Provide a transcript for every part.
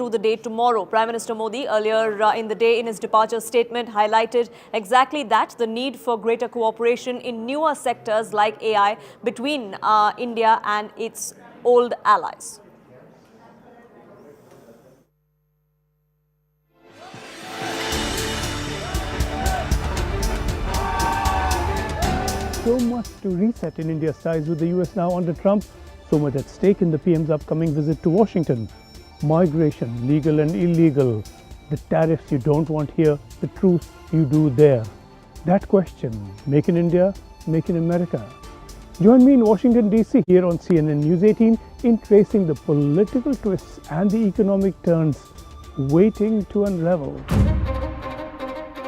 through the day tomorrow. Prime Minister Modi earlier in the day in his departure statement highlighted exactly that, the need for greater cooperation in newer sectors like AI between India and its old allies. So much to reset in India's ties with the US now under Trump, so much at stake in the PM's upcoming visit to Washington. Migration, legal and illegal, the tariffs you don't want here, the truth you do there. That question, make in India, make in America. Join me in Washington DC here on CNN News 18 in tracing the political twists and the economic turns waiting to unravel.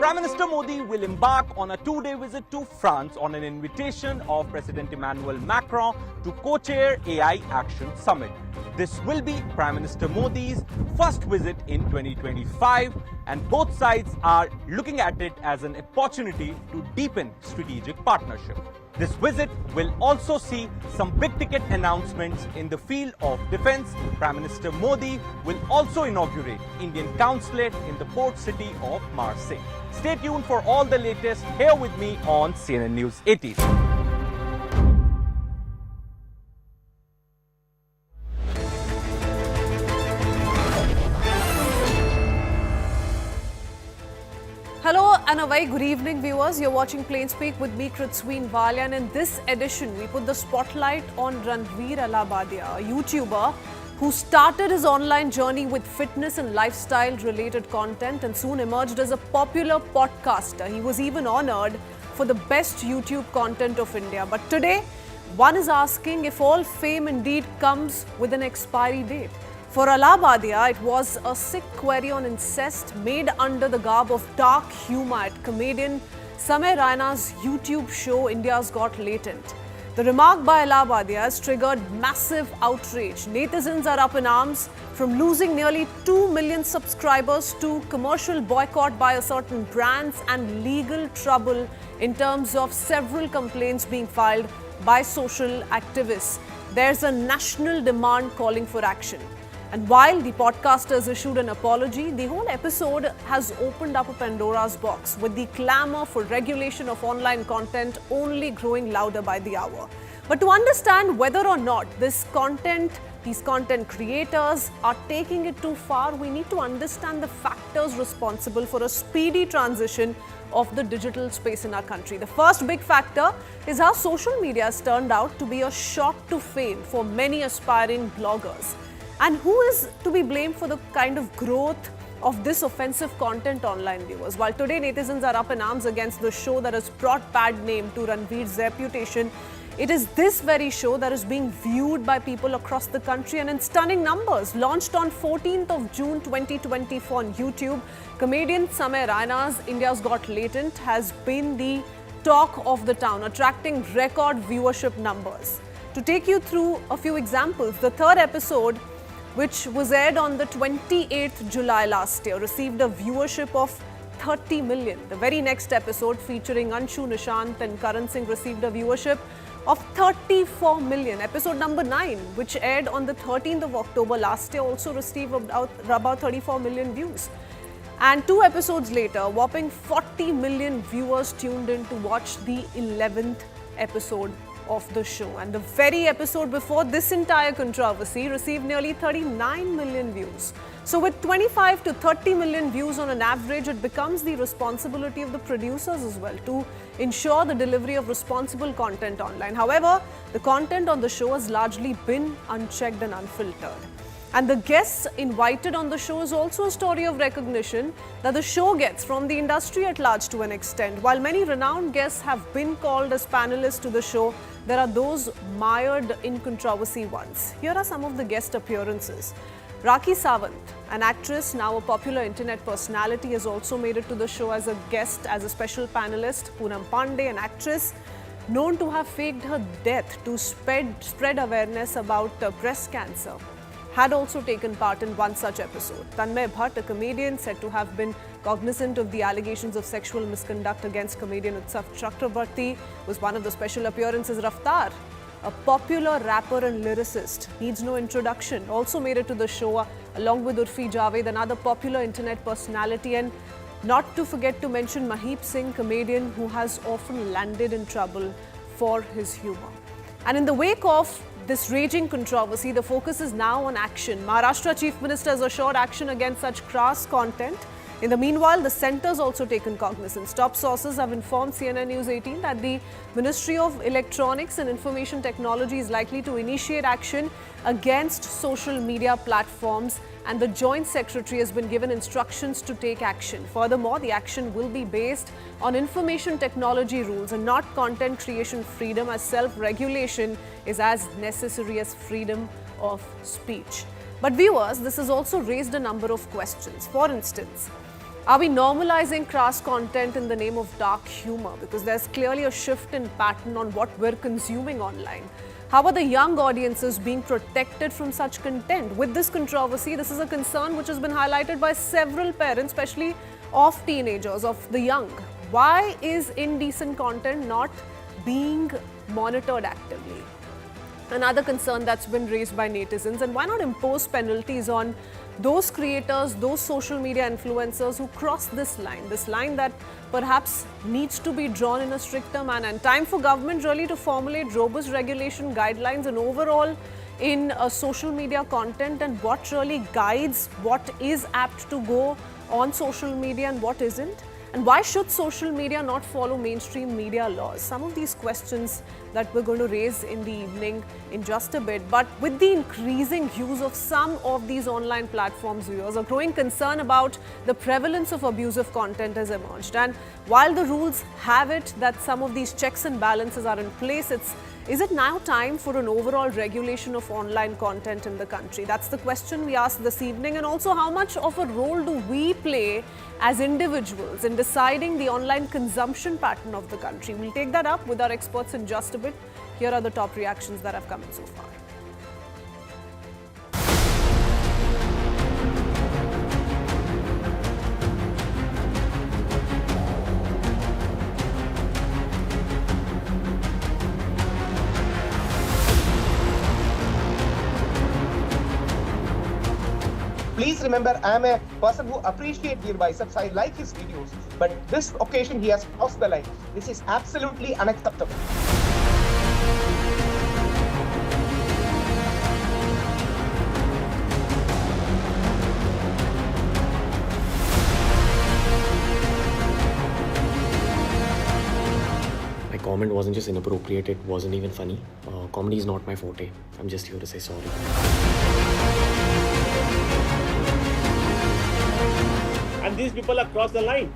Prime Minister Modi will embark on a two-day visit to France on an invitation of President Emmanuel Macron to co-chair AI Action Summit. This will be Prime Minister Modi's first visit in 2025, and both sides are looking at it as an opportunity to deepen strategic partnership. This visit will also see some big-ticket announcements in the field of defense. Prime Minister Modi will also inaugurate Indian consulate in the port city of Marseille. Stay tuned for all the latest here with me on CNN News 18. Hello and a very good evening, viewers. You're watching Plain Speak with me, Kritsween Valia, and in this edition, we put the spotlight on Ranveer Allahbadia, a YouTuber who started his online journey with fitness and lifestyle-related content and soon emerged as a popular podcaster. He was even honored for the best YouTube content of India. But today, one is asking if all fame indeed comes with an expiry date. For Allahbadia, it was a sick query on incest made under the garb of dark humor at comedian Samay Raina's YouTube show India's Got Latent. The remark by Allahbadia has triggered massive outrage. Netizens are up in arms, from losing nearly 2 million subscribers to commercial boycott by a certain brands and legal trouble in terms of several complaints being filed by social activists. There's a national demand calling for action. And while the podcasters issued an apology, the whole episode has opened up a Pandora's box, with the clamour for regulation of online content only growing louder by the hour. But to understand whether or not these content creators are taking it too far, we need to understand the factors responsible for a speedy transition of the digital space in our country. The first big factor is how social media has turned out to be a shot to fame for many aspiring bloggers. And who is to be blamed for the kind of growth of this offensive content online, viewers? While today netizens are up in arms against the show that has brought bad name to Ranveer's reputation, it is this very show that is being viewed by people across the country and in stunning numbers. Launched on 14th of June 2024 on YouTube, comedian Samay Raina's India's Got Latent has been the talk of the town, attracting record viewership numbers. To take you through a few examples, the third episode, which was aired on the 28th July last year, received a viewership of 30 million. The very next episode, featuring Anshu Nishant and Karan Singh, received a viewership of 34 million. Episode number 9, which aired on the 13th of October last year, also received about 34 million views. And 2 episodes later, a whopping 40 million viewers tuned in to watch the 11th episode of the show. And the very episode before this entire controversy received nearly 39 million views. So with 25 to 30 million views on an average, it becomes the responsibility of the producers as well to ensure the delivery of responsible content online. However, the content on the show has largely been unchecked and unfiltered. And the guests invited on the show is also a story of recognition that the show gets from the industry at large to an extent. While many renowned guests have been called as panelists to the show, there are those mired in controversy ones. Here are some of the guest appearances. Rakhi Sawant, an actress, now a popular internet personality, has also made it to the show as a guest, as a special panelist. Poonam Pandey, an actress known to have faked her death to spread awareness about breast cancer, had also taken part in one such episode. Tanmay Bhatt, a comedian said to have been cognizant of the allegations of sexual misconduct against comedian Utsav Chakrabarti, was one of the special appearances. Raftaar, a popular rapper and lyricist, needs no introduction, also made it to the show along with Urfi Javed, another popular internet personality, and not to forget to mention Maheep Singh, comedian who has often landed in trouble for his humor. And in the wake of this raging controversy, the focus is now on action. Maharashtra Chief Minister has assured action against such crass content. In the meanwhile, the centre has also taken cognizance. Top sources have informed CNN News 18 that the Ministry of Electronics and Information Technology is likely to initiate action against social media platforms, and the Joint Secretary has been given instructions to take action. Furthermore, the action will be based on information technology rules and not content creation freedom, as self-regulation is as necessary as freedom of speech. But viewers, this has also raised a number of questions. For instance, are we normalizing crass content in the name of dark humor? Because there's clearly a shift in pattern on what we're consuming online. How are the young audiences being protected from such content? With this controversy, this is a concern which has been highlighted by several parents, especially of teenagers, of the young. Why is indecent content not being monitored actively? Another concern that's been raised by netizens, and why not impose penalties on those creators, those social media influencers who cross this line that perhaps needs to be drawn in a stricter manner. And time for government really to formulate robust regulation guidelines and overall in social media content, and what really guides what is apt to go on social media and what isn't. And why should social media not follow mainstream media laws? Some of these questions that we're going to raise in the evening in just a bit. But with the increasing use of some of these online platforms, viewers, a growing concern about the prevalence of abusive content has emerged. And while the rules have it that some of these checks and balances are in place, is it now time for an overall regulation of online content in the country? That's the question we asked this evening. And also, how much of a role do we play as individuals in deciding the online consumption pattern of the country? We'll take that up with our experts in just a bit. Here are the top reactions that have come in so far. Please remember, I am a person who appreciates BeerBiceps. I like his videos. But this occasion, he has crossed the line. This is absolutely unacceptable. My comment wasn't just inappropriate, it wasn't even funny. Comedy is not my forte. I'm just here to say sorry. And these people have crossed the line.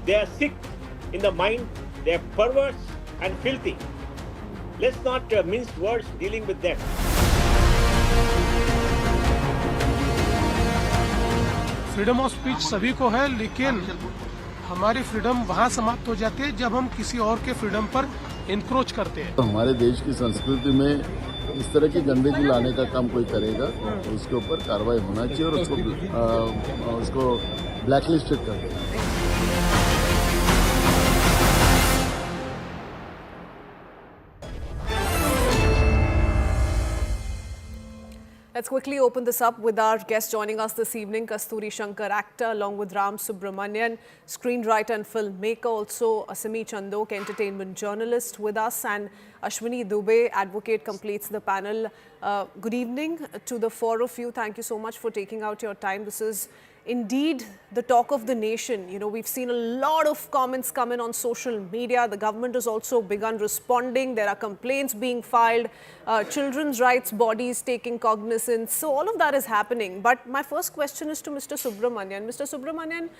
They are sick in the mind, they are perverse and filthy. Let's not mince words dealing with them. Freedom of speech सभी को है, लेकिन हमारी freedom वहाँ समाप्त हो जाती है जब हम किसी और के फ्रीडम पर एनक्रोच करते हैं। हमारे देश की संस्कृति में इस तरह की गंदगी लाने का काम कोई करेगा तो उसके ऊपर कार्रवाई होना चाहिए और उसको ब्लैकलिस्टेड कर देना। Let's quickly open this up with our guest joining us this evening, Kasturi Shankar, actor, along with Ram Subramanian, screenwriter and filmmaker, also Asimi Chandok, entertainment journalist with us, and Ashwini Dubey, advocate, completes the panel. Good evening to the four of you. Thank you so much for taking out your time. This is indeed the talk of the nation. You know, we've seen a lot of comments come in on social media. The government has also begun responding. There are complaints being filed, children's rights bodies taking cognizance. So all of that is happening. But my first question is to Mr. Subramanian. Mr. Subramanian,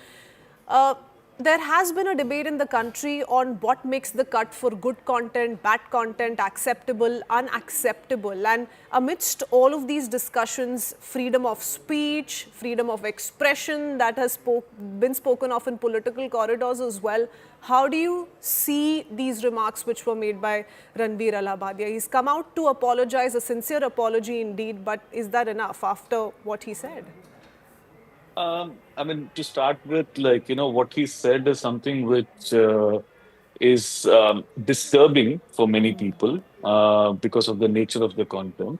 there has been a debate in the country on what makes the cut for good content, bad content, acceptable, unacceptable. And amidst all of these discussions, freedom of speech, freedom of expression that has been spoken of in political corridors as well, how do you see these remarks which were made by Ranveer Allahbadia? He's come out to apologize, a sincere apology indeed, but is that enough after what he said? I mean, to start with, what he said is something which is disturbing for many people because of the nature of the content.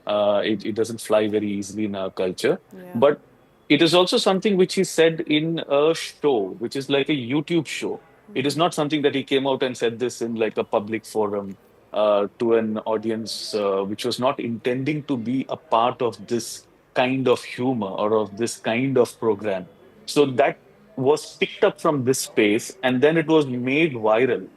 It doesn't fly very easily in our culture. But it is also something which he said in a show, which is like a YouTube show. It is not something that he came out and said this in like a public forum to an audience which was not intending to be a part of this kind of humor or of this kind of program. So that was picked up from this space and then it was made viral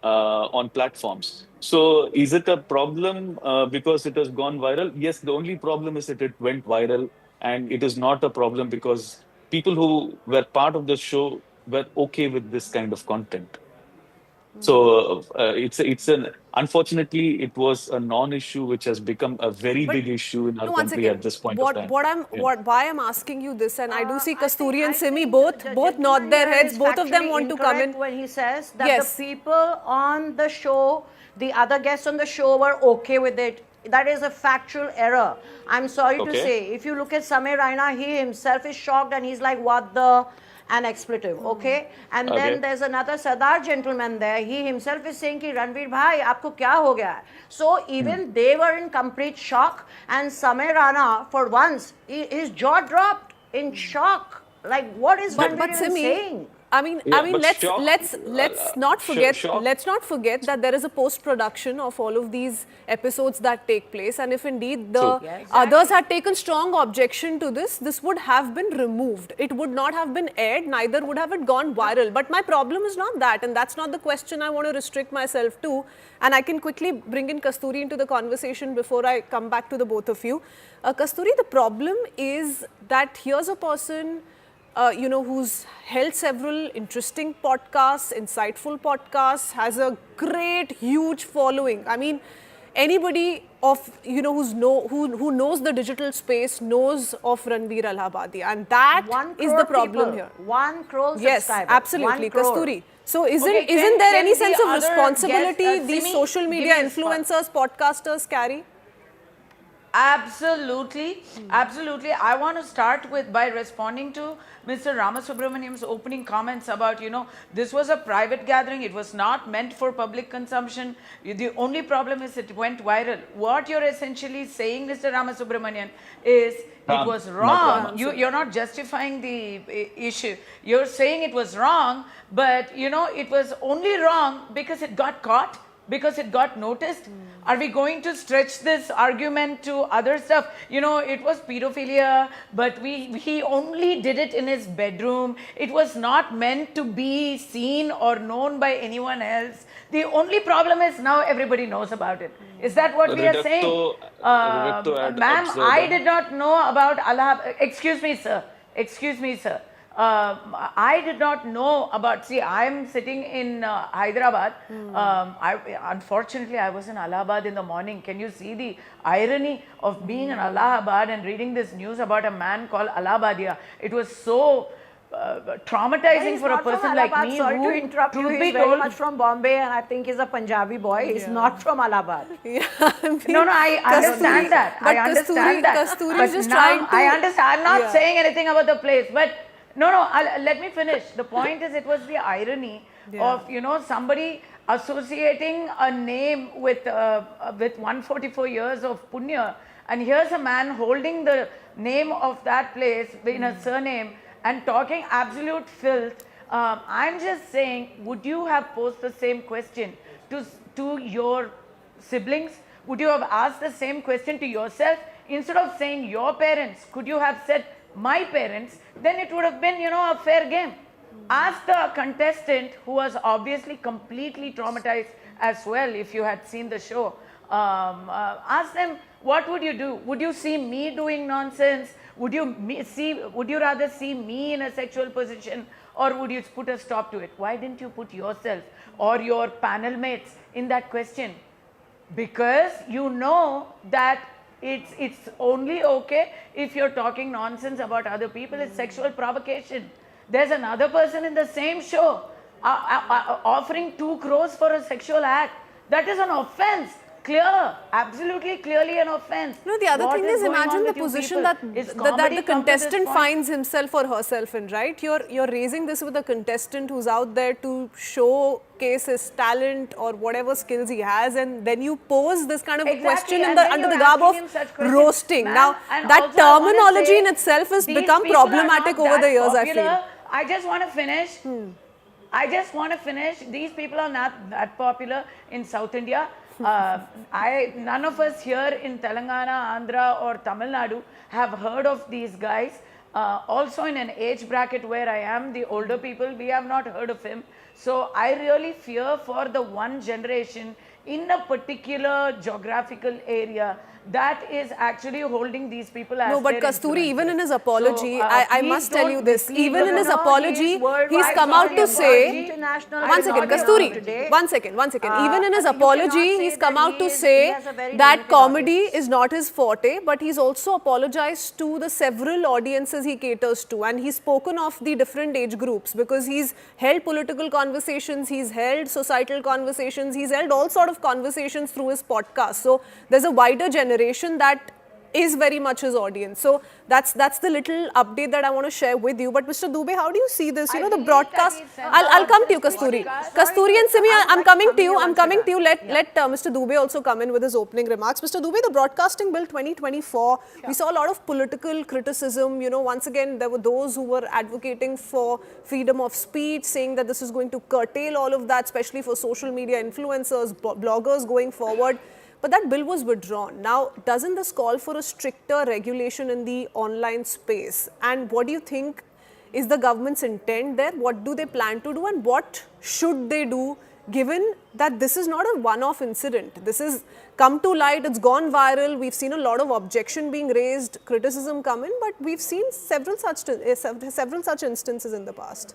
on platforms. So is it a problem because it has gone viral? Yes, the only problem is that it went viral, and it is not a problem because people who were part of the show were okay with this kind of content. So it's an unfortunately it was a non-issue which has become a very big issue in our country at this point of time. Why I'm asking you this, and I do see Kasturi and Simi both nod their heads. Both of them want to come in. When he says that the people on the show, the other guests on the show were okay with it. That is a factual error. I'm sorry to say. If you look at Samir Raina, he himself is shocked and he's like, what the... an expletive, okay? And then there's another Sardar gentleman there. He himself is saying ki Ranveer bhai, aapko kya ho gaya hai? So even they were in complete shock, and Samir Rana, for once, his jaw dropped in shock. Like, what is Ranveer even saying? I mean, let's not forget that there is a post-production of all of these episodes that take place, and if indeed the others had taken strong objection to this, this would have been removed. It would not have been aired, neither would have it gone viral. But my problem is not that, and that's not the question I want to restrict myself to. And I can quickly bring in Kasturi into the conversation before I come back to the both of you. Kasturi, the problem is that here's a person who's held several interesting podcasts, insightful podcasts, has a great, huge following. I mean, anybody of, who knows the digital space knows of Ranveer Allahbadia, and that is the problem here. 1 crore subscribers. Yes, absolutely, Kasturi. So isn't there any sense of responsibility these social media influencers, podcasters carry? Absolutely, absolutely. I want to start by responding to Mr. Ramasubramanian's opening comments about, this was a private gathering. It was not meant for public consumption. The only problem is it went viral. What you're essentially saying, Mr. Ramasubramanian, is it was wrong. You're not justifying the issue. You're saying it was wrong, but, it was only wrong because it got caught, because it got noticed. Are we going to stretch this argument to other stuff? It was pedophilia, but he only did it in his bedroom. It was not meant to be seen or known by anyone else. The only problem is now everybody knows about it. Is that what we are saying? Ma'am, I did not know about Allah. Excuse me, sir. Excuse me, sir. I did not know about, see, I'm sitting in Hyderabad. Unfortunately, I was in Allahabad in the morning. Can you see the irony of being in Allahabad and reading this news about a man called Allahbadia? It was so traumatizing for a person like me. Sorry to interrupt you. He's very much from Bombay, and I think he's a Punjabi boy. He's not from Allahabad. No, I understand that. I understand that. But now, I understand. I'm not saying anything about the place, but no, let me finish. The point is, it was the irony of, somebody associating a name with 144 years of punya, and here's a man holding the name of that place in a surname and talking absolute filth. I'm just saying, would you have posed the same question to your siblings? Would you have asked the same question to yourself? Instead of saying your parents, could you have said my parents? Then it would have been, a fair game. Ask the contestant, who was obviously completely traumatized as well, if you had seen the show. Ask them, what would you do? Would you see me doing nonsense? Would you rather see me in a sexual position, or would you put a stop to it? Why didn't you put yourself or your panel mates in that question? Because you know that it's only okay if you're talking nonsense about other people. It's sexual provocation. There's another person in the same show offering 2 crores for a sexual act. That is an offense. clear, absolutely clearly an offense. No, the other What thing is, going on imagine the with you position people? that Is that comedy the come to this contestant point? finds himself or herself in, right? You're raising this with a contestant who's out there to showcase his talent or whatever skills he has, and then you pose this kind of a question in under the garb of roasting. Now, that terminology in itself has become problematic over the years, I feel. I just want to finish. I just want to finish. These people are not that popular in South India. None of us here in Telangana, Andhra or Tamil Nadu have heard of these guys. Also in an age bracket where I am, the older people, we have not heard of him. So I really fear for the one generation in a particular geographical area that is actually holding these people as no, but Kasturi, even in his apology, I must tell you this, even in his apology, he's come out to say, one second, Kasturi, one second, even in his apology, he's come out to say that comedy is not his forte, but he's also apologized to the several audiences he caters to, and he's spoken of the different age groups because he's held political conversations, he's held societal conversations, he's held all sort of conversations through his podcast. So there's a wider generation that is very much his audience. So that's the little update that I want to share with you. But Mr. Dubey, how do you see this? You know, the broadcast. I'll come to you, Kasturi. Kasturi and Simi, I'm coming to you. Let Mr. Dubey also come in with his opening remarks. Mr. Dubey, the Broadcasting Bill 2024, we saw a lot of political criticism. You know, once again, there were those who were advocating for freedom of speech, saying that this is going to curtail all of that, especially for social media influencers, bloggers going forward. But that bill was withdrawn. Now, doesn't this call for a stricter regulation in the online space? And what do you think is the government's intent there? What do they plan to do and what should they do, given that this is not a one-off incident? This has come to light, it's gone viral, we've seen a lot of objection being raised, criticism come in, but we've seen several such instances in the past.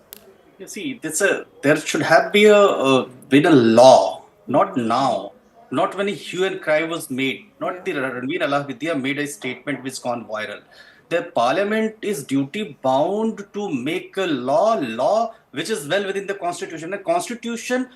You see, there should have been a law, not now. Not when a hue and cry was made, not the Ranveer Allahbadia made a statement which gone viral. The parliament is duty bound to make a law which is well within the constitution. The constitution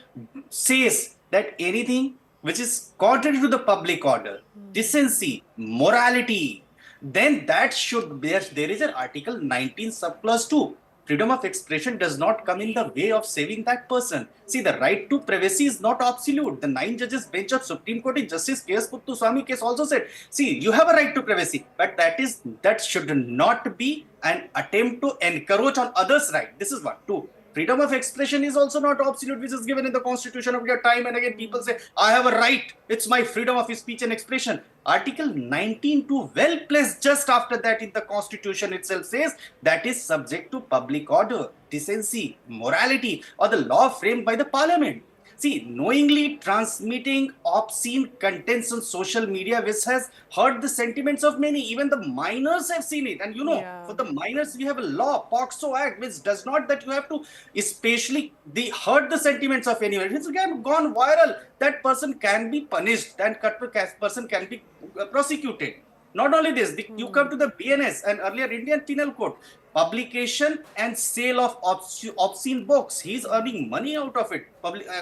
says that anything which is contrary to the public order, decency, morality, then that should be, there is an article 19 subclause 2. Freedom of expression does not come in the way of saving that person. See, the right to privacy is not absolute. The 9 judges bench of Supreme Court in Justice K.S. Puttuswamy case also said, see, you have a right to privacy, but that should not be an attempt to encroach on others' right. This is one. 2. Freedom of expression is also not absolute, which is given in the constitution of your time. And again, people say, I have a right. It's my freedom of speech and expression. Article 19.2, well placed just after that in the constitution itself says that is subject to public order, decency, morality, or the law framed by the parliament. See, knowingly transmitting obscene contents on social media, which has hurt the sentiments of many, even the minors have seen it. And you know, for the minors, we have a law, POCSO Act, which does not that you have to especially hurt the sentiments of anyone. If it's gone viral, that person can be punished, and that person can be prosecuted. Not only this, you come to the BNS and earlier Indian Penal Code, publication and sale of obscene books. He's earning money out of it.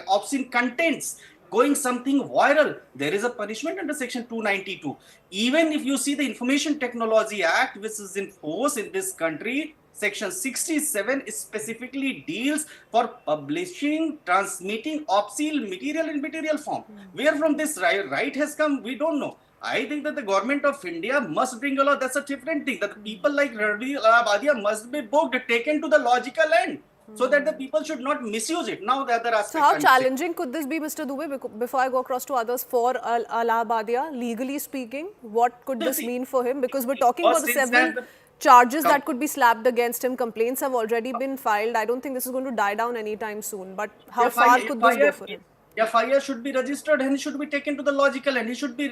Obscene contents, going something viral. There is a punishment under Section 292. Even if you see the Information Technology Act, which is in force in this country, Section 67 specifically deals for publishing, transmitting obscene material in material form. Where from this right has come, we don't know. I think that the government of India must bring a law. That's a different thing. That the people like Ranveer Allahbadia must be booked, taken to the logical end, so that the people should not misuse it. Now the other aspect. So how challenging could this be, Mr. Dubey? Before I go across to others, for Allahbadia, legally speaking, what could this mean for him? Because we're talking about the several charges that could be slapped against him. Complaints have already been filed. I don't think this is going to die down anytime soon. But how far could this go for him? FIR should be registered and he should be taken to the logical end. He should be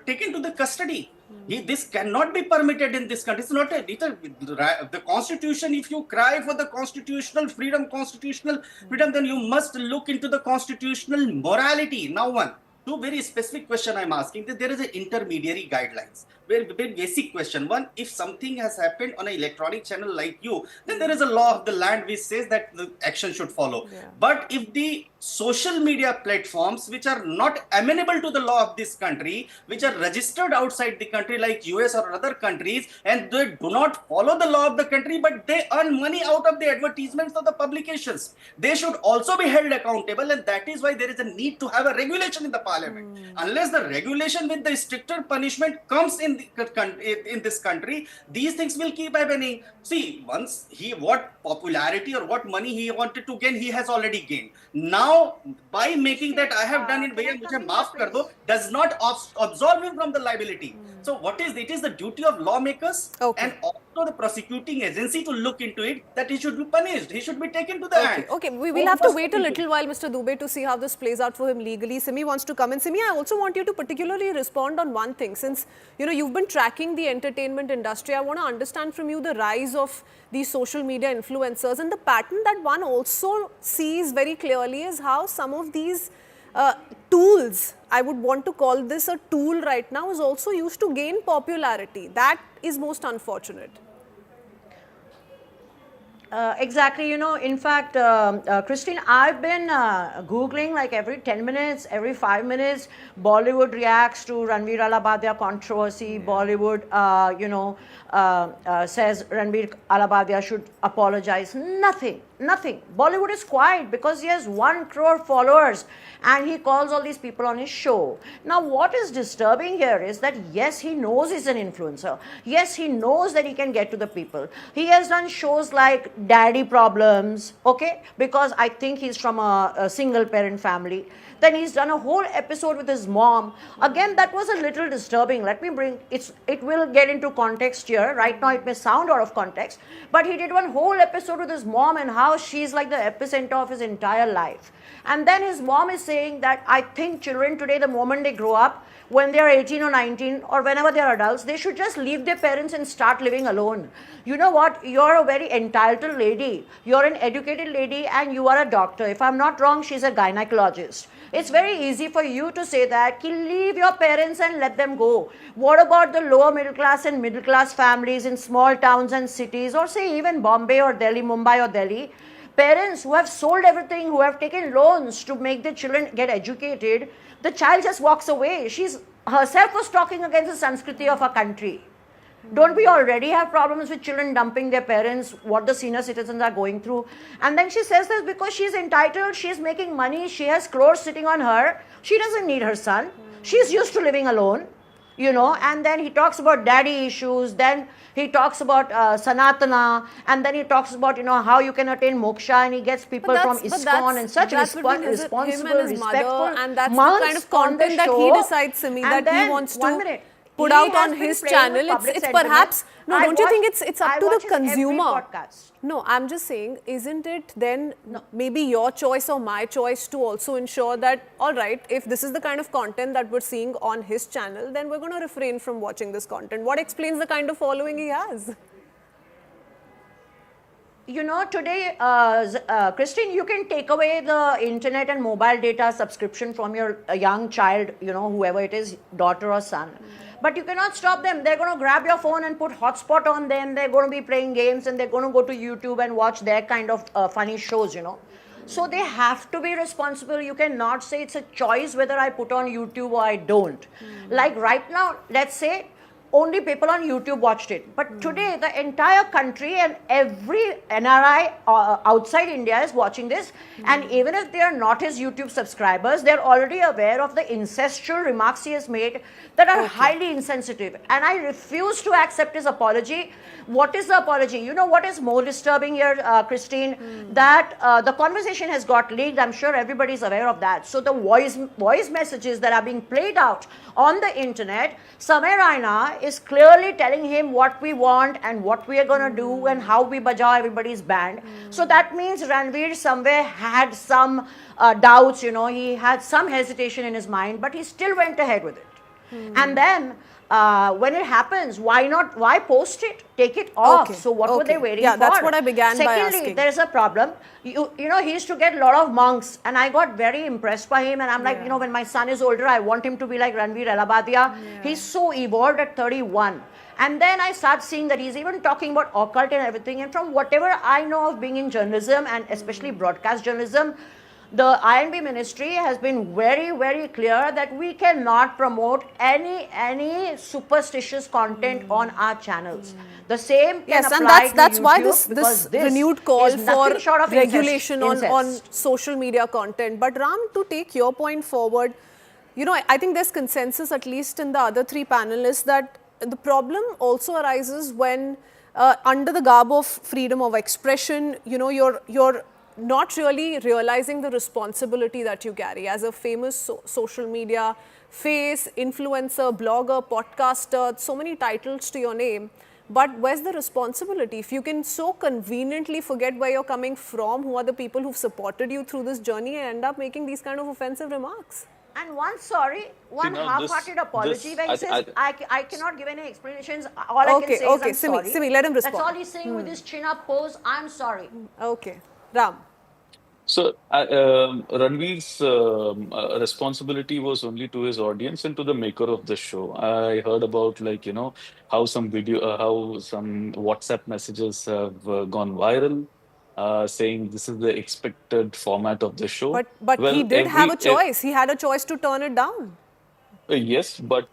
taken to the custody. This cannot be permitted in this country. It's not the constitution. If you cry for the constitutional freedom, then you must look into the constitutional morality. Now, two very specific question I'm asking. That there is an intermediary guidelines. very, very basic question. One, if something has happened on an electronic channel like you, then there is a law of the land which says that the action should follow. But if the social media platforms which are not amenable to the law of this country, which are registered outside the country like US or other countries, and they do not follow the law of the country, but they earn money out of the advertisements of the publications, they should also be held accountable. And that is why there is a need to have a regulation in the parliament. Unless the regulation with the stricter punishment comes in this country, these things will keep happening. See, once what popularity or what money he wanted to gain, he has already gained. Now, by making that I have done it, mujhe maaf kar do, does not absolve him from the liability. So it is the duty of lawmakers and also the prosecuting agency to look into it, that he should be punished. He should be taken to the hand. Okay, we will have to wait a little while, Mr. Dubey, to see how this plays out for him legally. Simi wants to come in. Simi, I also want you to particularly respond on one thing. Since, you've been tracking the entertainment industry, I want to understand from you the rise of these social media influencers, and the pattern that one also sees very clearly is how some of these tools, I would want to call this a tool right now, is also used to gain popularity. That is most unfortunate. Exactly, in fact, Christine, I've been Googling like every 10 minutes, every 5 minutes, Bollywood reacts to Ranveer Allahbadia controversy, Bollywood, says Ranveer Allahbadia should apologize. Nothing. Bollywood is quiet because he has 1 crore followers and he calls all these people on his show. Now, what is disturbing here is that, yes, he knows he's an influencer. Yes, he knows that he can get to the people. He has done shows like Daddy Problems, okay, because I think he's from a single parent family. Then he's done a whole episode with his mom. Again, that was a little disturbing. Let me it will get into context here. Right now, it may sound out of context, but he did one whole episode with his mom and how she's like the epicenter of his entire life. And then his mom is saying that I think children today, the moment they grow up, when they are 18 or 19 or whenever they are adults, they should just leave their parents and start living alone. You know what? You're a very entitled lady. You're an educated lady and you are a doctor. If I'm not wrong, she's a gynecologist. It's very easy for you to say that, leave your parents and let them go. What about the lower middle class and middle class families in small towns and cities, or say even Bombay or Delhi, Mumbai or Delhi? Parents who have sold everything, who have taken loans to make their children get educated, the child just walks away. She's herself was talking against the Sanskriti of her country. Don't we already have problems with children dumping their parents, what the senior citizens are going through? And then she says this because she's entitled, she's making money, she has crores sitting on her, she doesn't need her son, she's used to living alone, and then he talks about daddy issues, then he talks about Sanatana, and then he talks about, how you can attain moksha, and he gets people from ISKCON and such responsible, respectful and that's the kind of content that he decides, Simi, that he wants to put out on his channel. It's perhaps, don't you think it's up to the consumer? No, I'm just saying, isn't it then maybe your choice or my choice to also ensure that, all right, if this is the kind of content that we're seeing on his channel, then we're going to refrain from watching this content. What explains the kind of following he has? Today, Christine, you can take away the internet and mobile data subscription from your young child, whoever it is, daughter or son. But you cannot stop them. They're going to grab your phone and put hotspot on them. They're going to be playing games and they're going to go to YouTube and watch their kind of funny shows, So they have to be responsible. You cannot say it's a choice whether I put on YouTube or I don't. Like right now, let's say, only people on YouTube watched it. But today, the entire country and every NRI outside India is watching this. And even if they are not his YouTube subscribers, they're already aware of the incestual remarks he has made that are highly insensitive. And I refuse to accept his apology. What is the apology? You know what is more disturbing here, Christine? That the conversation has got leaked. I'm sure everybody's aware of that. So the voice messages that are being played out on the internet, Samay Raina is clearly telling him what we want and what we are going to do and how we baja everybody's band. So that means Ranveer somewhere had some doubts, he had some hesitation in his mind, but he still went ahead with it. And then when it happens, why post it? Take it off. Okay, So what were they waiting for? Yeah, that's what I began by Secondly, asking. there's a problem. You know, he used to get a lot of monks, and I got very impressed by him. And I'm like, you know, when my son is older, I want him to be like Ranveer Allahbadia. He's so evolved at 31. And then I start seeing that he's even talking about occult and everything. And from whatever I know of being in journalism, and especially broadcast journalism, the INB ministry has been very, very clear that we cannot promote any superstitious content on our channels. The same can apply to that's YouTube, why this because renewed call is nothing for short of regulation on incest. social media content. But Ram, to take your point forward, you know, I think there's consensus, at least in the other three panelists, that the problem also arises when under the garb of freedom of expression, you know, you're not really realizing the responsibility that you carry as a famous social media face, influencer, blogger, podcaster, so many titles to your name. But where's the responsibility? If you can so conveniently forget where you're coming from, who are the people who've supported you through this journey, and end up making these kind of offensive remarks. And one half-hearted apology where he says, I cannot give any explanations. All I can say is I'm sorry. Simi, let him respond. That's all he's saying with his chin-up pose, I'm sorry. Okay. Ram. So Ranveer's responsibility was only to his audience and to the maker of the show. I heard about, like, you know, how some WhatsApp messages have gone viral, saying this is the expected format of the show. But he did have a choice. He had a choice to turn it down. Yes, but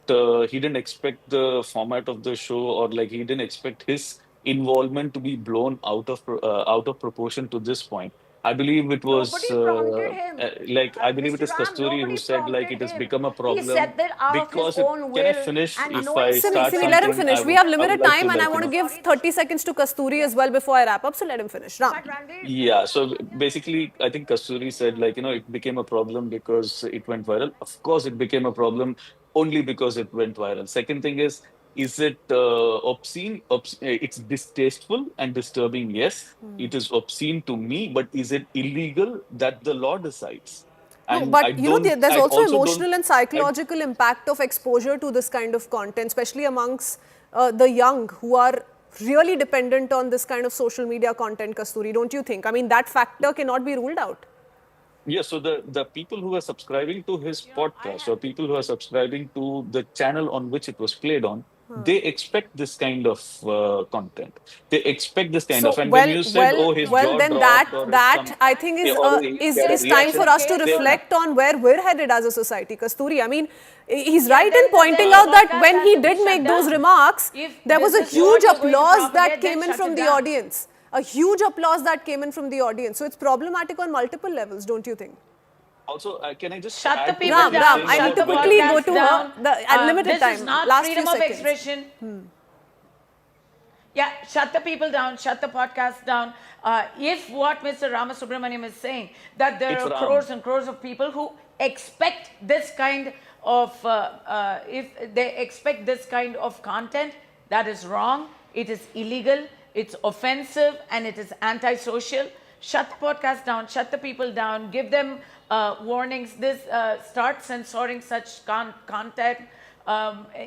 he didn't expect the format of the show, or like he didn't expect his involvement to be blown out of proportion to this point. I believe it was I believe it is Kasturi who said, like, it has become a problem because can I finish if I start Simi, let him finish. We have limited time, and I want to give 30 seconds to Kasturi as well before I wrap up. So let him finish. Ram. Yeah. So basically, I think Kasturi said, like, you know, it became a problem because it went viral. Of course, it became a problem only because it went viral. Second thing is it obscene? It's distasteful and disturbing, yes. It is obscene to me, but is it illegal? That the law decides. No, but you know, there's also emotional and psychological impact of exposure to this kind of content, especially amongst the young who are really dependent on this kind of social media content, Kasturi, don't you think? I mean, that factor cannot be ruled out. Yeah, so the people who are subscribing to his podcast, or people who are subscribing to the channel on which it was played on, they expect this kind of content. They expect this kind of. And when you said, "Oh, his jaw then dropped," that I think is time for us to reflect on where we're headed as a society. Kasturi, I mean, he's right in pointing out that when he did make those remarks, there was a huge applause that came in from the audience. A huge applause that came in from the audience. So it's problematic on multiple levels, don't you think? Also, can I just shut the people down? Ram, I need to quickly go to her. The unlimited time. This is not Last freedom few of seconds. expression. Yeah, shut the people down, shut the podcast down. If what Mr. Ramasubramaniam is saying, that there are crores and crores of people who expect this kind of, if they expect this kind of content, that is wrong, it is illegal, it's offensive, and it is antisocial. Shut the podcast down, shut the people down, give them warnings. Start censoring such content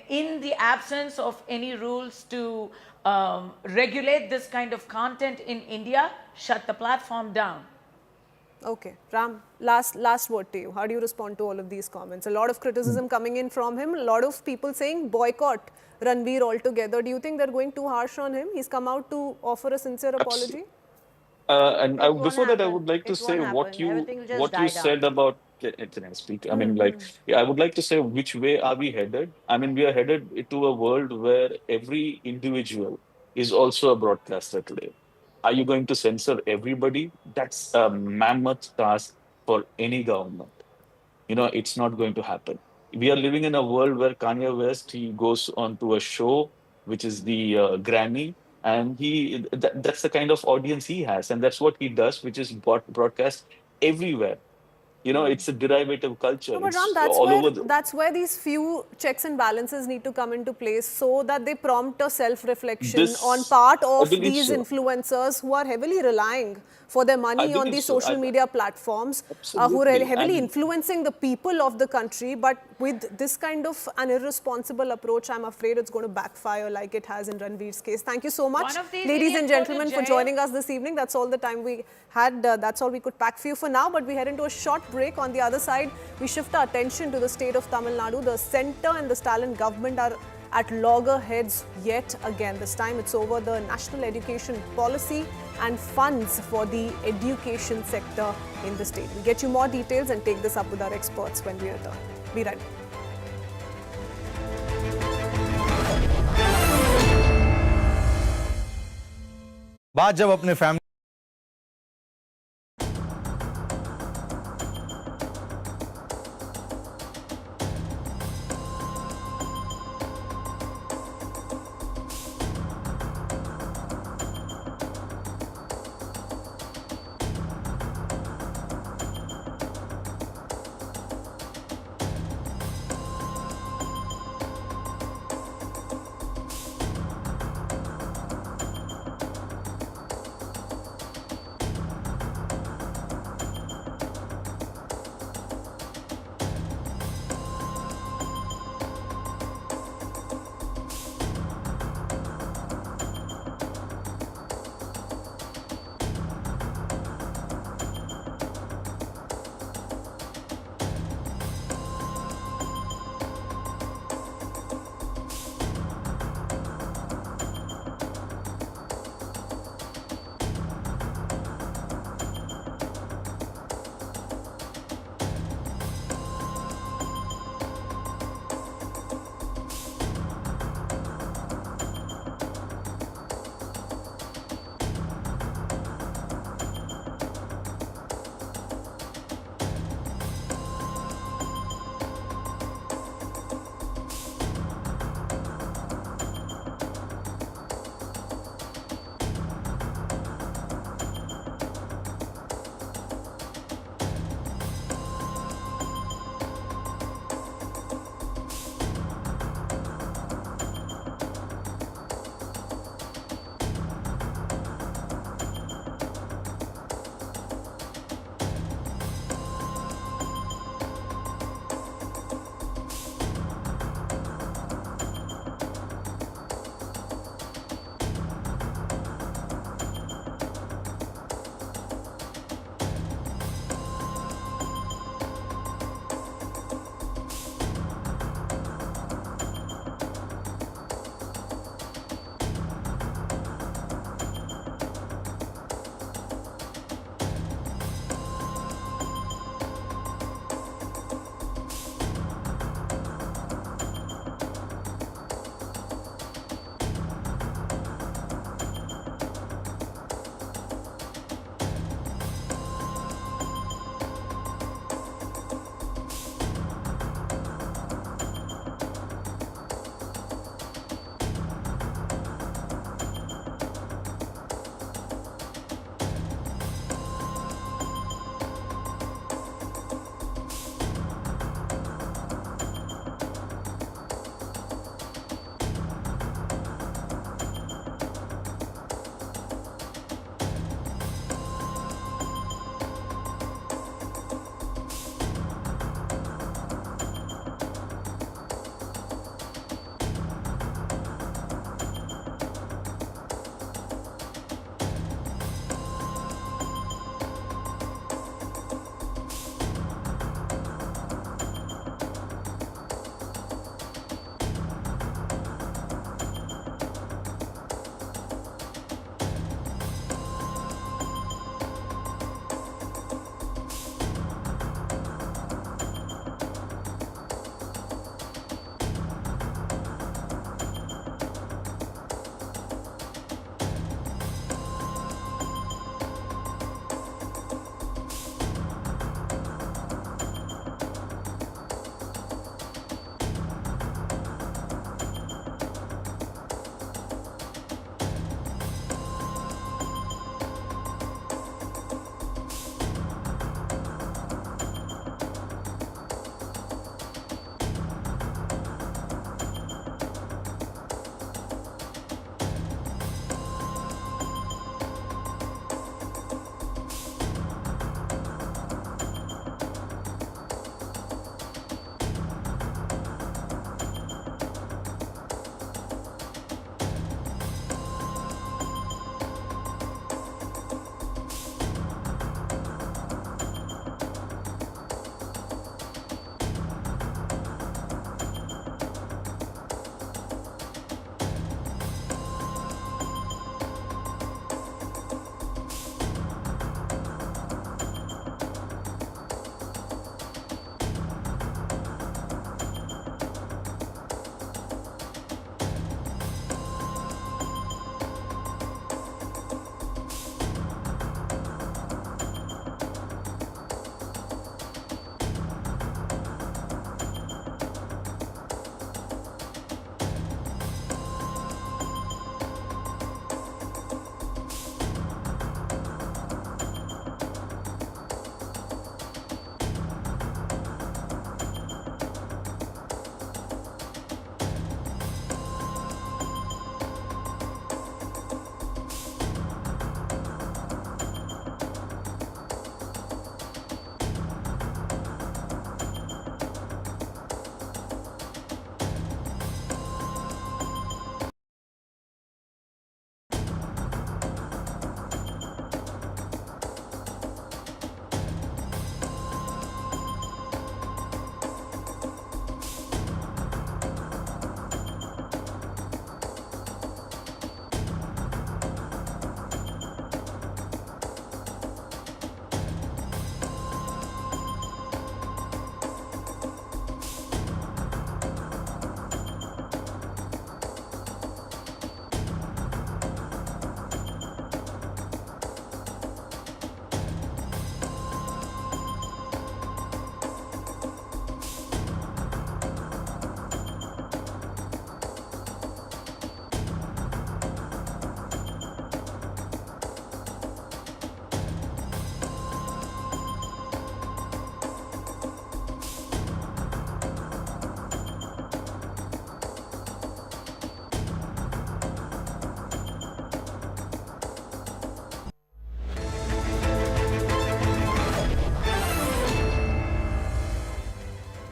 in the absence of any rules to regulate this kind of content in India. Shut the platform down. Okay, Ram, last word to you. How do you respond to all of these comments? A lot of criticism coming in from him. A lot of people saying boycott Ranveer altogether. Do you think they're going too harsh on him? He's come out to offer a sincere apology. Before that, I would like to say what you said about. Can I speak? I mean, like, I would like to say which way are we headed? I mean, we are headed to a world where every individual is also a broadcaster today. Are you going to censor everybody? That's a mammoth task for any government. You know, it's not going to happen. We are living in a world where Kanye West, he goes on to a show, which is the Grammy, and that's the kind of audience he has, and that's what he does, which is broadcast everywhere. You know, it's a derivative culture. No, but Ram, that's where these few checks and balances need to come into place, so that they prompt a self-reflection on part of these influencers who are heavily relying for their money on these social media platforms, who are heavily influencing the people of the country, but with this kind of an irresponsible approach, I'm afraid it's going to backfire like it has in Ranveer's case. Thank you so much, ladies and gentlemen, for joining us this evening. That's all the time we had. That's all we could pack for you for now. But we head into a short break. On the other side, we shift our attention to the state of Tamil Nadu. The centre and the Stalin government are at loggerheads yet again. This time it's over the national education policy and funds for the education sector in the state. We'll get you more details and take this up with our experts when we return. Be right back. बात जब अपने family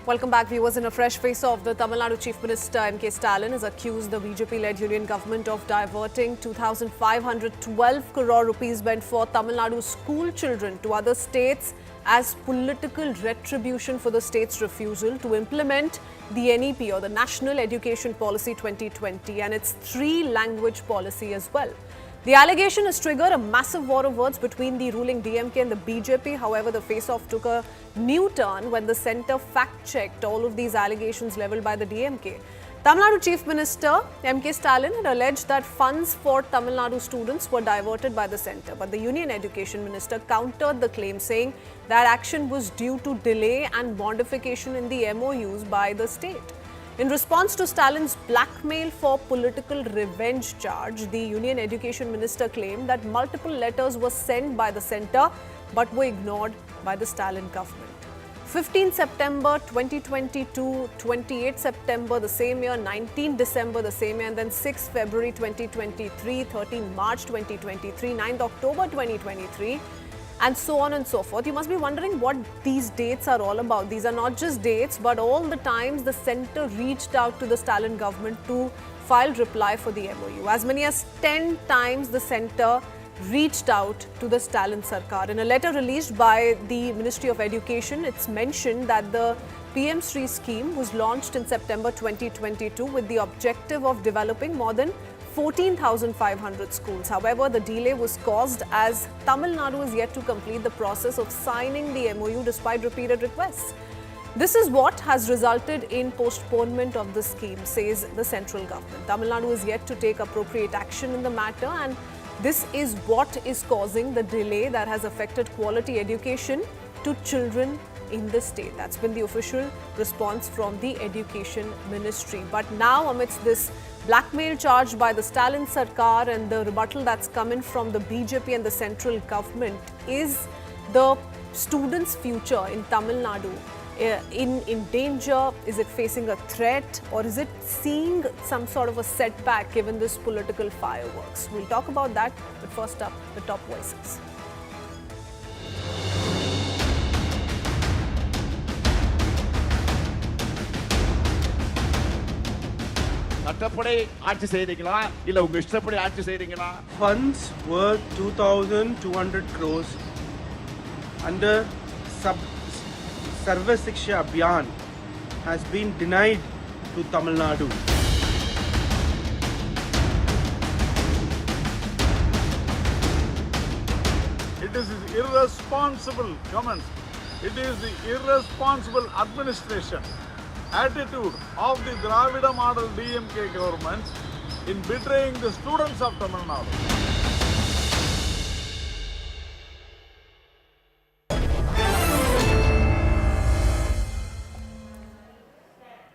Welcome back, viewers. In a fresh face-off, the Tamil Nadu Chief Minister M.K. Stalin has accused the BJP-led union government of diverting 2,512 crore rupees meant for Tamil Nadu's school children to other states as political retribution for the state's refusal to implement the NEP, or the National Education Policy 2020, and its 3-language policy as well. The allegation has triggered a massive war of words between the ruling DMK and the BJP. However, the face-off took a new turn when the centre fact-checked all of these allegations levelled by the DMK. Tamil Nadu Chief Minister M.K. Stalin had alleged that funds for Tamil Nadu students were diverted by the centre, but the Union Education Minister countered the claim, saying that action was due to delay and modification in the MOUs by the state. In response to Stalin's blackmail for political revenge charge, the Union Education Minister claimed that multiple letters were sent by the centre but were ignored by the Stalin government. 15 September 2022, 28 September the same year, 19 December the same year, and then 6 February 2023, 13 March 2023, 9th October 2023, and so on and so forth. You must be wondering what these dates are all about. These are not just dates, but all the times the centre reached out to the Stalin government to file reply for the MOU. As many as 10 times the centre reached out to the Stalin Sarkar. In a letter released by the Ministry of Education, it's mentioned that the PM Shri scheme was launched in September 2022 with the objective of developing more than 14,500 schools. However, the delay was caused as Tamil Nadu is yet to complete the process of signing the MOU despite repeated requests. This is what has resulted in postponement of the scheme, says the central government. Tamil Nadu is yet to take appropriate action in the matter, and this is what is causing the delay that has affected quality education to children in the state. That's been the official response from the Education Ministry. But now, amidst this blackmail charge by the Stalin Sarkar and the rebuttal that's come in from the BJP and the central government, is the students' future in Tamil Nadu in danger? Is it facing a threat, or is it seeing some sort of a setback given this political fireworks? We'll talk about that, but first up, the top voices. Funds worth 2,200 crores under Sarva Shiksha Abhiyan has been denied to Tamil Nadu. It is irresponsible comments. It is the irresponsible administration attitude of the Dravida model DMK government in betraying the students of Tamil Nadu.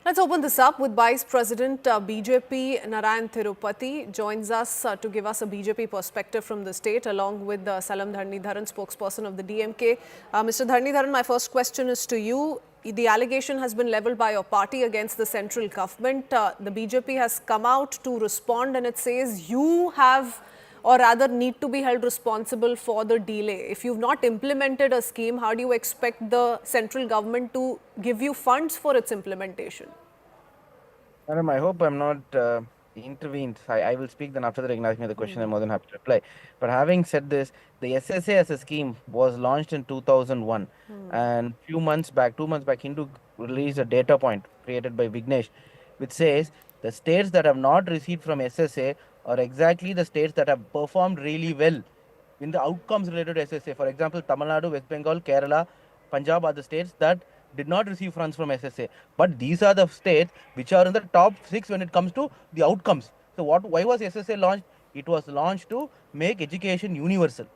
Let's open this up with Vice President BJP Narayan Tirupati joins us to give us a BJP perspective from the state, along with Salam Dharnidharan, spokesperson of the DMK. Mr. Dharnidharan, my first question is to you. The allegation has been levelled by your party against the central government. The BJP has come out to respond, and it says you have, or rather need to be held responsible for the delay. If you've not implemented a scheme, how do you expect the central government to give you funds for its implementation? Madam, I hope I'm not intervened. I will speak, then after that, acknowledge me the question, I'm more than happy to reply. But having said this, the SSA as a scheme was launched in 2001, and few months back, 2 months back, Hindu released a data point created by Vignesh, which says the states that have not received from SSA are exactly the states that have performed really well in the outcomes related to SSA. For example, Tamil Nadu, West Bengal, Kerala, Punjab are the states that did not receive funds from SSA. But these are the states which are in the top 6 when it comes to the outcomes. So why was SSA launched? It was launched to make education universal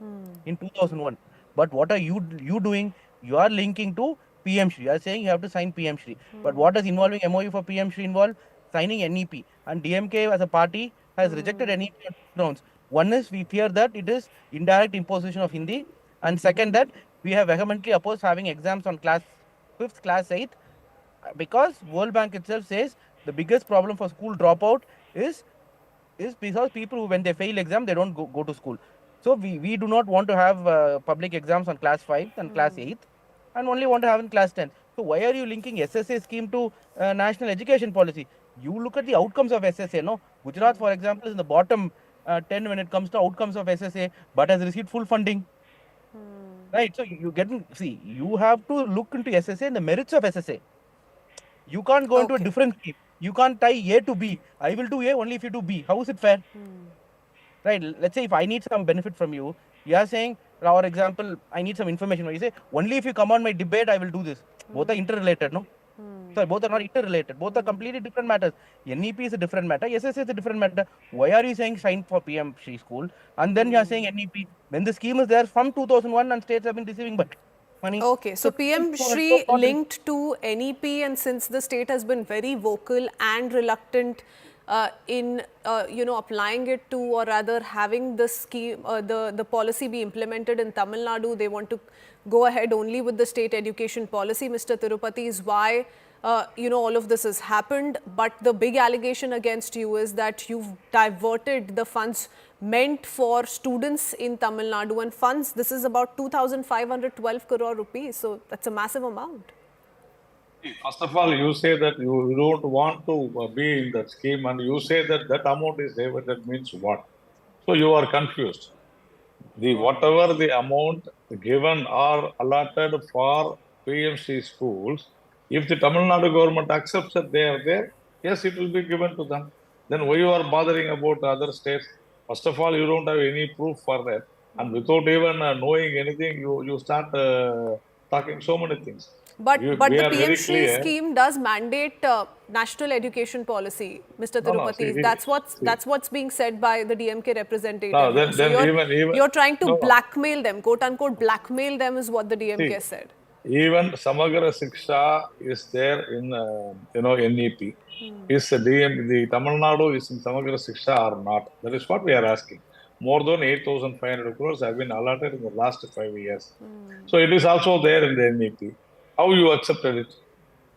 in 2001. But what are you doing? You are linking to PM Shri. You are saying you have to sign PM Shri. But what does involving MOU for PM Shri involve? Signing NEP. And DMK as a party has rejected NEP on grounds. One is we fear that it is indirect imposition of Hindi. And second, that we have vehemently opposed having exams on class 5th, class 8th, because World Bank itself says the biggest problem for school dropout is because people who, when they fail exam, they don't go to school. So we do not want to have public exams on class 5th and class 8th, and only want to have in class 10th. So why are you linking SSA scheme to national education policy? You look at the outcomes of SSA. No, Gujarat, for example, is in the bottom 10 when it comes to outcomes of SSA, but has received full funding. Right. So you you have to look into SSA and the merits of SSA. You can't go into a different scheme. You can't tie A to B. I will do A only if you do B. How is it fair? Right. Let's say if I need some benefit from you, you are saying, for example, I need some information. You say, only if you come on my debate, I will do this. Both are interrelated, no? Sorry, both are not interrelated. Both are completely different matters. NEP is a different matter. SSA is a different matter. Why are you saying sign for PM Shri School? And then you are saying NEP. When the scheme is there from 2001 and states have been receiving money. Okay, so PM Shri linked to NEP, and since the state has been very vocal and reluctant in applying it to, or rather having the scheme, the policy be implemented in Tamil Nadu, they want to go ahead only with the state education policy. Mr. Tirupati, is why all of this has happened. But the big allegation against you is that you've diverted the funds meant for students in Tamil Nadu, and funds, this is about 2,512 crore rupees. So that's a massive amount. First of all, you say that you don't want to be in that scheme, and you say that that amount is there. That means what? So you are confused. Whatever the amount given or allotted for PMC schools, if the Tamil Nadu government accepts that they are there, yes, it will be given to them. Then why you are bothering about other states? First of all, you don't have any proof for that. And without even knowing anything, you start talking so many things. But the PM Shri scheme does mandate national education policy, Mr. Tirupati. That's what's being said by the DMK representative. No, then you're trying to blackmail them, quote unquote, blackmail them is what the DMK said. Even Samagra Shiksha is there in NEP. Is the Tamil Nadu is in Samagra Shiksha or not? That is what we are asking. More than 8,500 crores have been allotted in the last 5 years. So it is also there in the NEP. How you accepted it?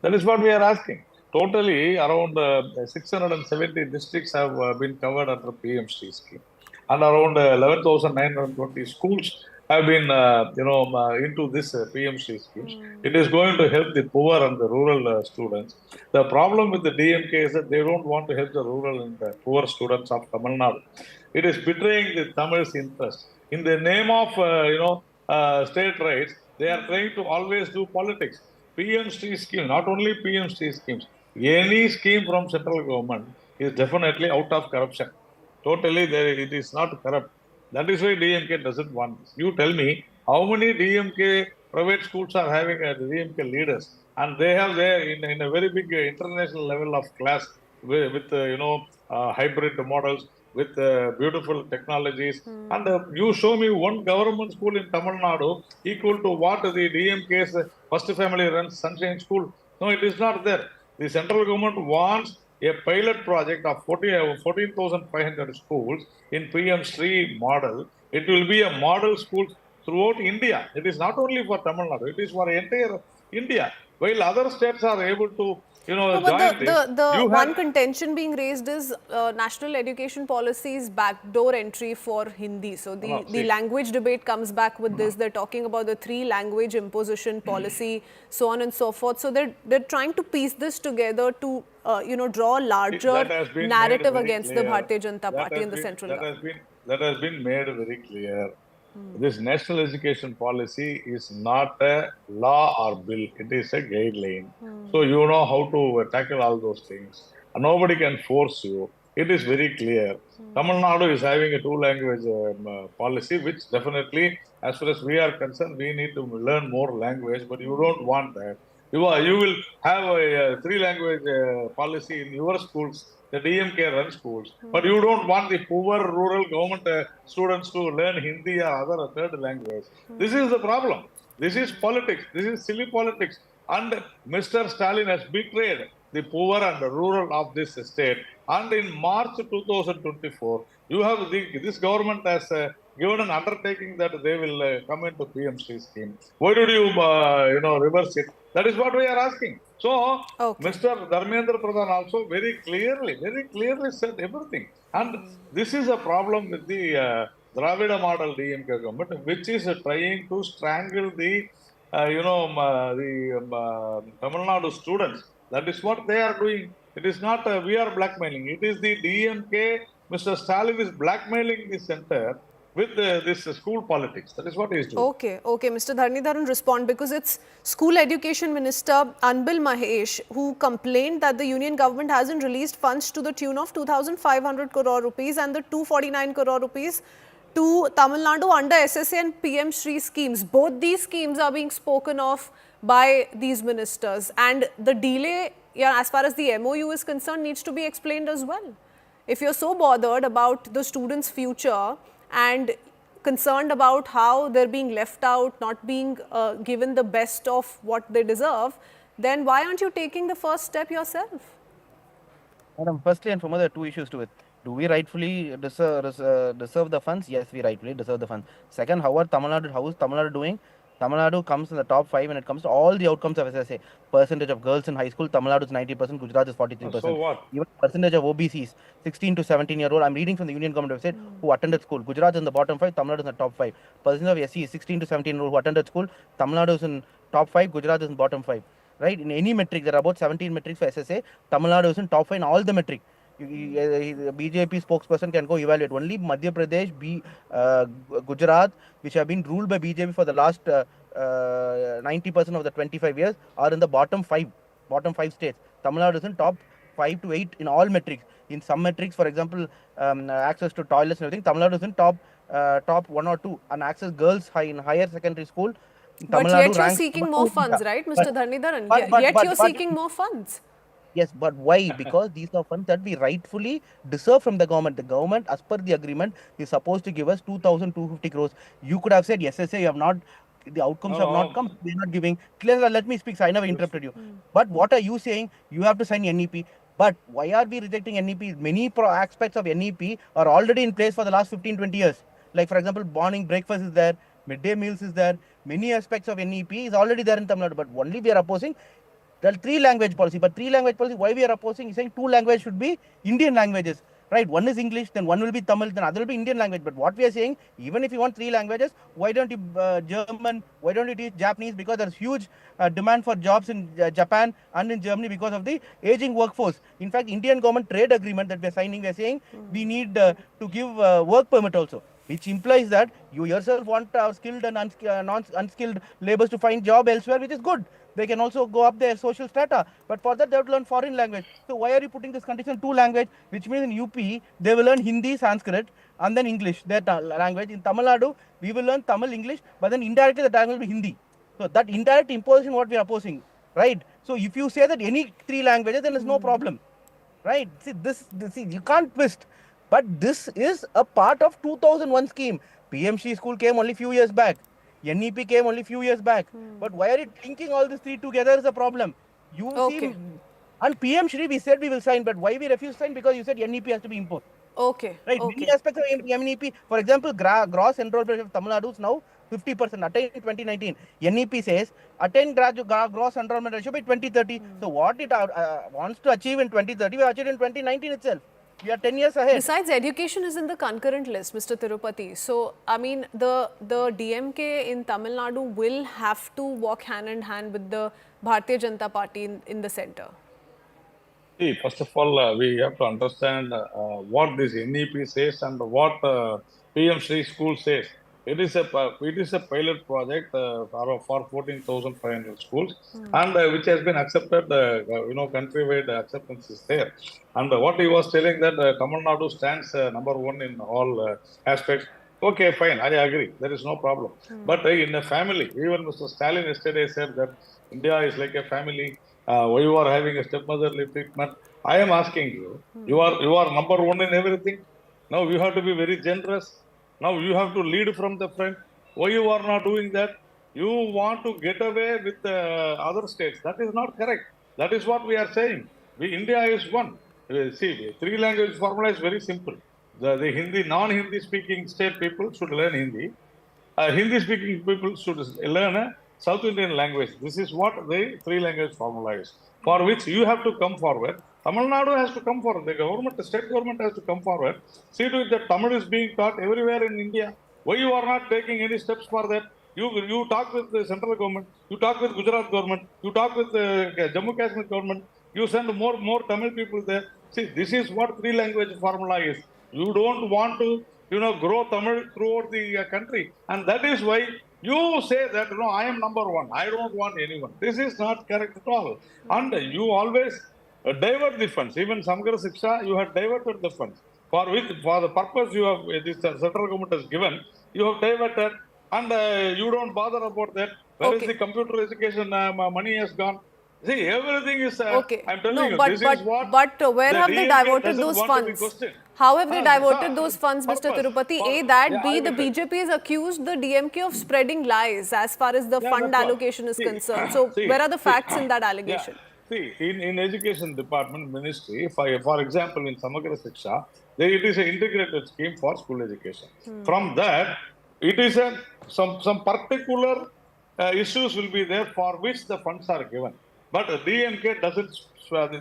That is what we are asking. Totally around 670 districts have been covered under PMC scheme, and around 11,920 schools have been into this PMC scheme. It is going to help the poor and the rural students. The problem with the DMK is that they don't want to help the rural and the poor students of Tamil Nadu. It is betraying the Tamil's interest. In the name of state rights, they are trying to always do politics. PMC scheme, not only PMC schemes, any scheme from central government is definitely out of corruption. Totally, it is not corrupt. That is why DMK doesn't want this. You tell me how many DMK private schools are having DMK leaders, and they have there in a very big international level of class with hybrid models, with beautiful technologies. And you show me one government school in Tamil Nadu equal to what the DMK's first family runs Sunshine School. No, it is not there. The central government wants a pilot project of 14,500 schools in PM Shri model. It will be a model school throughout India. It is not only for Tamil Nadu, it is for entire India. While other states are able to the one contention being raised is national education policy's backdoor entry for Hindi. So the language debate comes back with this. They're talking about the 3-language imposition policy, so on and so forth. So they're trying to piece this together to draw a larger narrative against the Bharatiya Janata Party and the central government. That has been made very clear. This national education policy is not a law or bill. It is a guideline. So you know how to tackle all those things. And nobody can force you. It is very clear. Tamil Nadu is having a 2-language policy, which definitely, as far as we are concerned, we need to learn more language, but you don't want that. You will have a 3-language policy in your schools. The DMK run schools, but you don't want the poor rural government students to learn Hindi or other third language. This is the problem. This is politics. This is silly politics. And Mr. Stalin has betrayed the poor and the rural of this state. And in March 2024, you have this government has given an undertaking that they will come into PMC scheme. Why did you reverse it? That is what we are asking. So, Mr. Dharmendra Pradhan also very clearly said everything. And this is a problem with the Dravida model DMK government, which is trying to strangle the Tamil Nadu students. That is what they are doing. It is not we are blackmailing. It is the DMK. Mr. Stalin is blackmailing the center with this school politics. That is what he is doing. Okay, Mr. Dharnidharan, respond, because it's School Education Minister Anbil Mahesh who complained that the union government hasn't released funds to the tune of 2,500 crore rupees and the 249 crore rupees to Tamil Nadu under SSA and PM Shri schemes. Both these schemes are being spoken of by these ministers, and the delay, as far as the MOU is concerned, needs to be explained as well. If you're so bothered about the students' future and concerned about how they're being left out, not being given the best of what they deserve, then why aren't you taking the first step yourself? Madam, firstly and foremost, there are two issues to it. Do we rightfully deserve the funds? Yes, we rightfully deserve the funds. Second, how is Tamil Nadu doing? Tamil Nadu comes in the top 5 when it comes to all the outcomes of SSA. Percentage of girls in high school, Tamil Nadu is 90%, Gujarat is 43%. So what? Even percentage of OBCs, 16 to 17-year-old, I'm reading from the Union Government website, who attended school. Gujarat is in the bottom 5, Tamil Nadu is in the top 5. Percentage of SC, 16 to 17-year-old who attended school, Tamil Nadu is in top 5, Gujarat is in bottom 5. Right? In any metric, there are about 17 metrics for SSA. Tamil Nadu is in top 5 in all the metrics. BJP spokesperson can go evaluate. Only Madhya Pradesh, Gujarat, which have been ruled by BJP for the last 90% of the 25 years, are in the bottom 5 states. Tamil Nadu is in top 5 to 8 in all metrics. In some metrics, for example, access to toilets and everything, Tamil Nadu is in top 1 or 2. And access girls in higher secondary school, But yet you're seeking more funds, right, Mr. Dharnidharan? Yet you're seeking more funds. Yes, but why? Because these are funds that we rightfully deserve from the government. The government, as per the agreement, is supposed to give us 2,250 crores. You could have said, yes, you have not, the outcomes have not come, we are not giving. Let me speak, so I never interrupted you. But what are you saying? You have to sign NEP. But why are we rejecting NEP? Many aspects of NEP are already in place for the last 15-20 years. Like, for example, morning breakfast is there, midday meals is there. Many aspects of NEP is already there in Tamil Nadu, but only we are opposing the 3-language policy. But 3-language policy, why we are opposing? Is saying 2 languages should be Indian languages, right? One is English, then one will be Tamil, then other will be Indian language. But what we are saying, even if you want 3 languages, why don't you German? Why don't you teach Japanese? Because there's huge demand for jobs in Japan and in Germany because of the aging workforce. In fact, Indian government trade agreement that we are signing, we are saying we need to give work permit also, which implies that you yourself want skilled and unskilled laborers to find job elsewhere, which is good. They can also go up their social strata, but for that they have to learn foreign language. So why are you putting this condition 2 language, which means in UP they will learn Hindi, Sanskrit, and then English, their language. In Tamil Nadu we will learn Tamil, English, but then indirectly the language will be Hindi. So that indirect imposition what we are opposing, right? So if you say that any 3 languages, then there's no problem, right? See you can't twist. But this is a part of 2001 scheme. PMC school came only few years back. NEP came only few years back. But why are you linking all these 3 together is a problem. You see, and PM Shri we said we will sign, but why we refuse to sign? Because you said NEP has to be imposed. Okay. Right. Many aspects of NEP, for example, gross enrollment of Tamil Nadu is now 50%, attained in 2019. NEP says attain gross enrollment ratio by 2030. So what it wants to achieve in 2030, we achieved in 2019 itself. We are 10 years ahead. Besides, education is in the concurrent list, Mr. Tirupati. So, I mean, the DMK in Tamil Nadu will have to walk hand in hand with the Bharatiya Janata Party in the centre. See, first of all, we have to understand what this NEP says and what PM Shri School says. It is a pilot project for 14,500 schools, and which has been accepted. Countrywide acceptance is there. And what he was telling that Tamil Nadu stands number 1 in all aspects. Okay, fine, I agree. There is no problem. But in a family, even Mr. Stalin yesterday said that India is like a family. Why you are having a stepmotherly treatment? I am asking you. You are number 1 in everything. Now you have to be very generous. Now you have to lead from the front. Why you are not doing that? You want to get away with other states. That is not correct. That is what we are saying. India is one. See, 3 language formula is very simple. The Hindi, non-Hindi speaking state people should learn Hindi. Hindi speaking people should learn a South Indian language. This is what the 3 language formula is. For which you have to come forward. Tamil Nadu has to come forward. The state government has to come forward. See to it that Tamil is being taught everywhere in India. Why you are not taking any steps for that? You talk with the central government, you talk with Gujarat government, you talk with the Jammu Kashmir government, you send more Tamil people there. See, this is what three language formula is. You don't want to, grow Tamil throughout the country. And that is why you say that, I am number one. I don't want anyone. This is not correct at all. And you always divert the funds. Even Samgara Shiksha, you have diverted the funds. For the purpose you have, this central government has given, you have diverted, and you don't bother about that. Where is the computer education money has gone? See, everything is. I'm telling you, this is what. But where have they diverted those funds? How have they diverted those funds, Mr. Tirupati? A, that. B, the BJP has accused the DMK of spreading lies as far as the fund allocation is concerned. So, where are the facts in that allegation? See, in education department ministry, for example, in Samagra Shiksha, it is an integrated scheme for school education. From that, it is some particular issues will be there for which the funds are given. But DMK doesn't,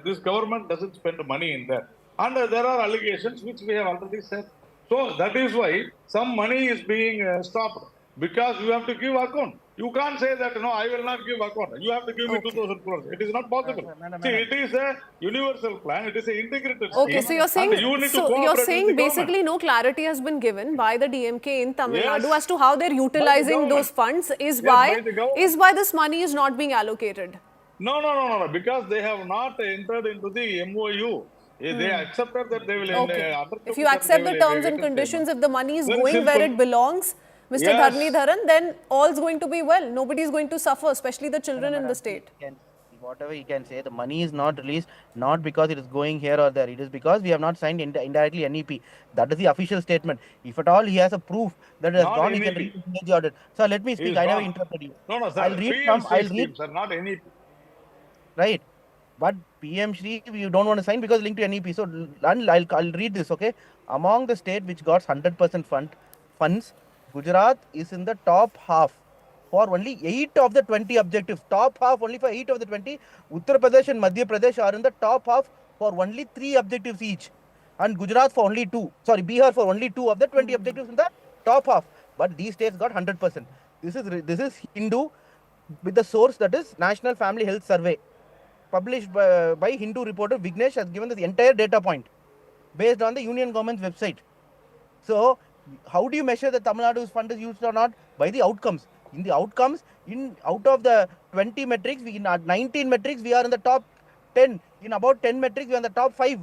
this government doesn't spend money in that. And there are allegations which we have already said. So that is why some money is being stopped, because you have to give account. You can't say that, I will not give account. You have to give me 2,000 crores. It is not possible. See, it is a universal plan. It is an integrated scheme. Okay, so you're saying basically no clarity has been given by the DMK in Tamil Nadu as to how they're utilizing those funds is why this money is not being allocated. No. Because they have not entered into the MOU. They accepted that they will. If you accept the terms and conditions, if the money is going where it belongs, Mr. Dharni Dharan, then all's going to be well. Nobody is going to suffer, especially the children in the state. Whatever he can say, the money is not released, not because it is going here or there. It is because we have not signed indirectly NEP. That is the official statement. If at all he has a proof that it has gone, he can read the audit. Sir, let me speak. I never interrupted you. No, sir. I'll read. Sir, not NEP. Right. But PM Shri, you don't want to sign because linked to NEP. So I'll read this, okay? Among the state which got 100% funds, Gujarat is in the top half for only 8 of the 20 objectives. Top half only for 8 of the 20. Uttar Pradesh and Madhya Pradesh are in the top half for only 3 objectives each. And Gujarat for only 2. Sorry, Bihar for only 2 of the 20 objectives in the top half. But these states got 100%. This is Hindu with the source, that is National Family Health Survey, published by Hindu reporter Vignesh, has given the entire data point based on the union government's website. So, how do you measure that Tamil Nadu's fund is used or not? By the outcomes. In the outcomes, out of the 20 metrics, in 19 metrics, we are in the top 10. In about 10 metrics, we are in the top 5.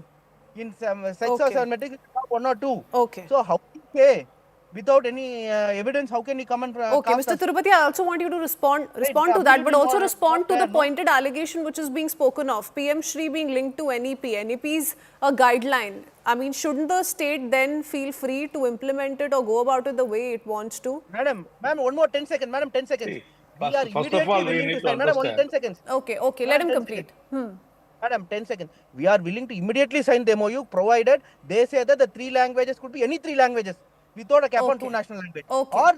In 6 or 7 metrics, top 1 or 2. Okay. So, how do you say, without any evidence, how can you come and okay, Mr. Tirupati, I also want you to respond to that, but also respond to the pointed allegation which is being spoken of. PM Shri being linked to NEP. NEP is a guideline. I mean, shouldn't the state then feel free to implement it or go about it the way it wants to? Ma'am, one more 10 seconds. Madam, 10 seconds. See, first of all, we need to understand. Madam, only 10 seconds. Okay, let him complete. Madam, 10 seconds. We are willing to immediately sign the MOU, provided they say that the 3 languages could be any 3 languages. Without a cap on 2 national languages, or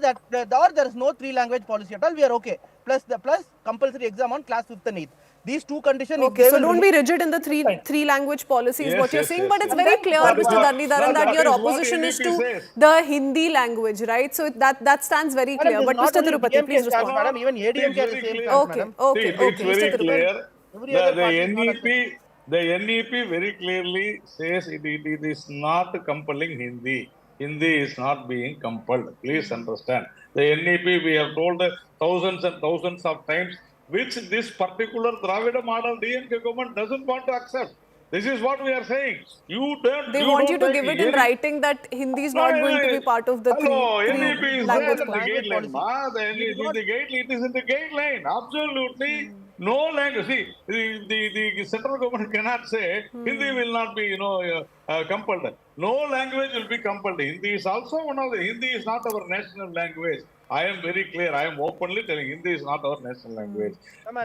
there is no 3 language policy at all, we are okay. Plus compulsory exam on class 5th and 8th. These 2 conditions. Okay, so don't be rigid in the three language policy is what you're saying, but it's very clear, Mr. Dharni Dharan, that your opposition is to the Hindi language, right? So that stands very clear. But Mr. Tirupati, please respond. Madam, even ADMK has the same. Okay. It's very clear. The NEP very clearly says it is not compelling Hindi. Hindi is not being compelled. Please understand. The NEP, we have told thousands and thousands of times, which this particular Dravida model DMK government doesn't want to accept. This is what we are saying. They want you to give it in writing that Hindi is not going to be part of the three language plan. The guideline, it is in the guideline. Absolutely no language. See, the central government cannot say Hindi will not be, compelled. No language will be compelled. Hindi is also one of the. Hindi is not our national language. I am very clear. I am openly telling Hindi is not our national language.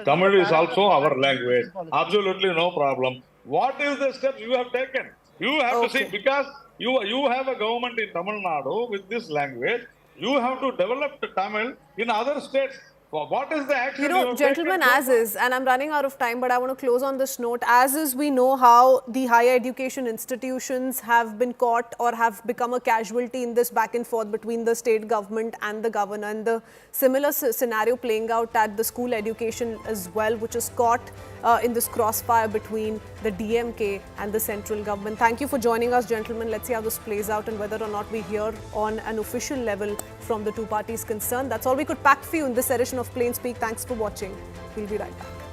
Tamil is also our language. Absolutely no problem. What is the steps you have taken? You have to see, because you have a government in Tamil Nadu with this language. You have to develop the Tamil in other states. What is the action? You know, gentlemen, as is, and I'm running out of time, but I want to close on this note. As is, we know how the higher education institutions have been caught or have become a casualty in this back and forth between the state government and the governor, and the similar scenario playing out at the school education as well, which is caught in this crossfire between the DMK and the central government. Thank you for joining us, gentlemen. Let's see how this plays out and whether or not we hear on an official level from the two parties concerned. That's all we could pack for you in this edition of Plain Speak. Thanks for watching. We'll be right back.